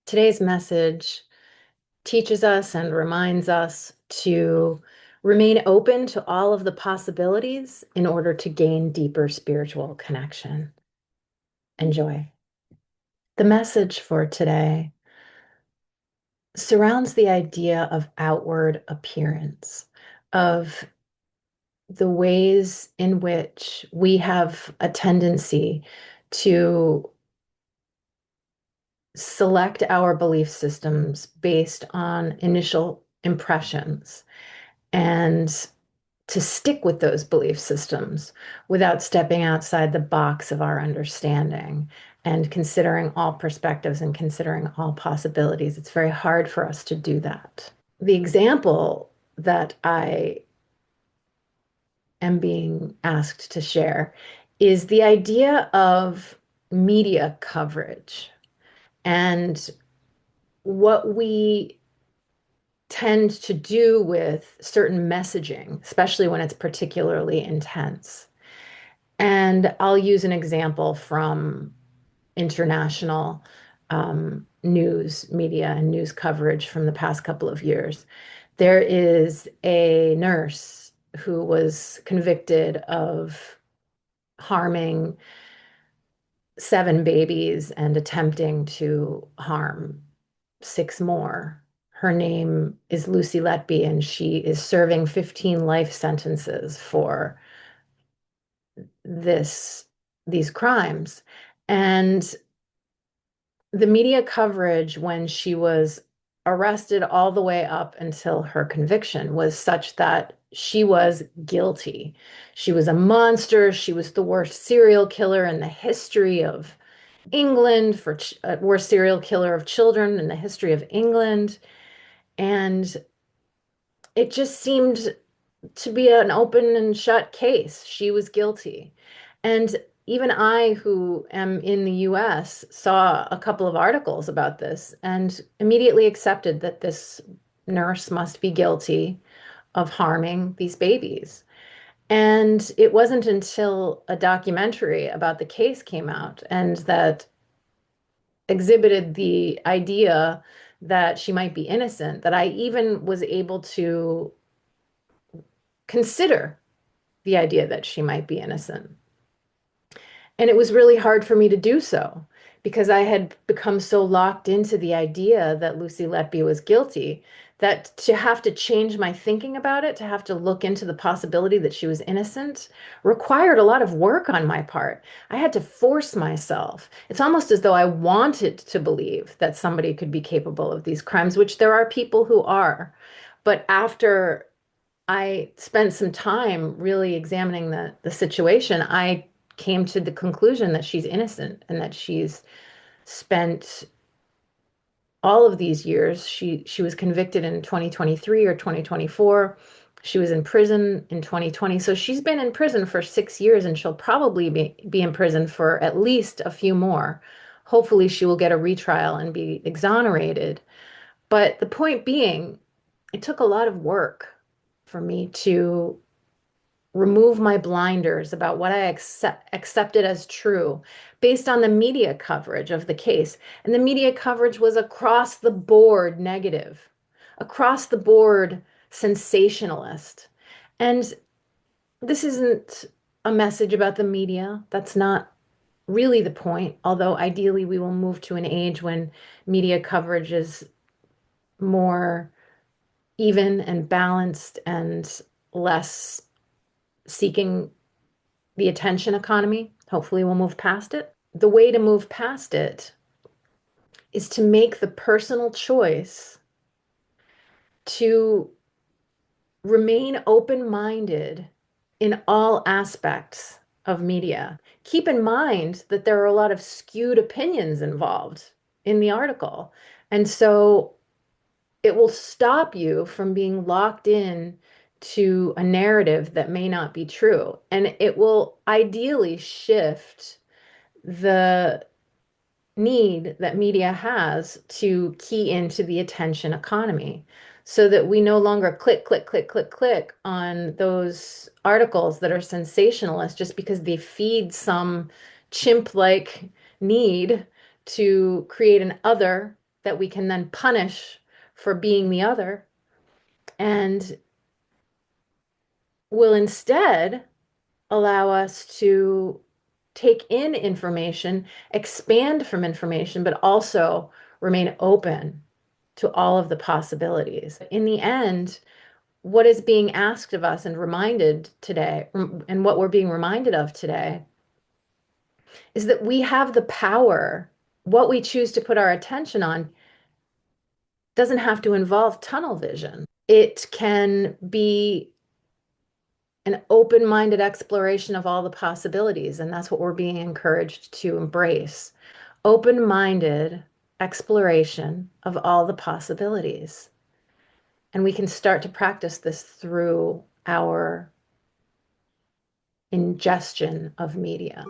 Today's message teaches us and reminds us to remain open to all of the possibilities in order to gain deeper spiritual connection and joy. The message for today surrounds the idea of outward appearance, of the ways in which we have a tendency to select our belief systems based on initial impressions and to stick with those belief systems without stepping outside the box of our understanding and considering all perspectives and considering all possibilities. It's very hard for us to do that. The example that I am being asked to share is the idea of media coverage and what we tend to do with certain messaging, especially when it's particularly intense. And I'll use an example from international news media and news coverage from the past couple of years. There is a nurse who was convicted of harming 7 babies and attempting to harm 6 more. Her name is Lucy Letby, and she is serving 15 life sentences for this these crimes. And the media coverage when she was arrested all the way up until her conviction was such that she was guilty. She was a monster. She was the worst serial killer in the history of England, for worst serial killer of children in the history of England. And it just seemed to be an open and shut case. She was guilty. And even I, who am in the US, saw a couple of articles about this and immediately accepted that this nurse must be guilty of harming these babies. And it wasn't until a documentary about the case came out and that exhibited the idea that she might be innocent that I even was able to consider the idea that she might be innocent. And it was really hard for me to do so because I had become so locked into the idea that Lucy Letby was guilty that to have to change my thinking about it, to have to look into the possibility that she was innocent, required a lot of work on my part. I had to force myself. It's almost as though I wanted to believe that somebody could be capable of these crimes, which there are people who are. But after I spent some time really examining the situation, I came to the conclusion that she's innocent and that she's spent all of these years. She was convicted in 2023 or 2024. She was in prison in 2020. So she's been in prison for 6 years and she'll probably be in prison for at least a few more. Hopefully she will get a retrial and be exonerated. But the point being, it took a lot of work for me to remove my blinders about what I accepted as true based on the media coverage of the case. And the media coverage was across the board negative, across the board sensationalist. And this isn't a message about the media. That's not really the point, although ideally we will move to an age when media coverage is more even and balanced and less seeking the attention economy. Hopefully, we'll move past it. The way to move past it is to make the personal choice to remain open-minded in all aspects of media. Keep in mind that there are a lot of skewed opinions involved in the article. And so it will stop you from being locked in to a narrative that may not be true. And it will ideally shift the need that media has to key into the attention economy so that we no longer click, click, click, click, click on those articles that are sensationalist just because they feed some chimp-like need to create an other that we can then punish for being the other, and will instead allow us to take in information, expand from information, but also remain open to all of the possibilities. In the end, what is being asked of us and reminded today, and what we're being reminded of today, is that we have the power. What we choose to put our attention on doesn't have to involve tunnel vision. It can be an open-minded exploration of all the possibilities, and that's what we're being encouraged to embrace. Open-minded exploration of all the possibilities. And we can start to practice this through our ingestion of media.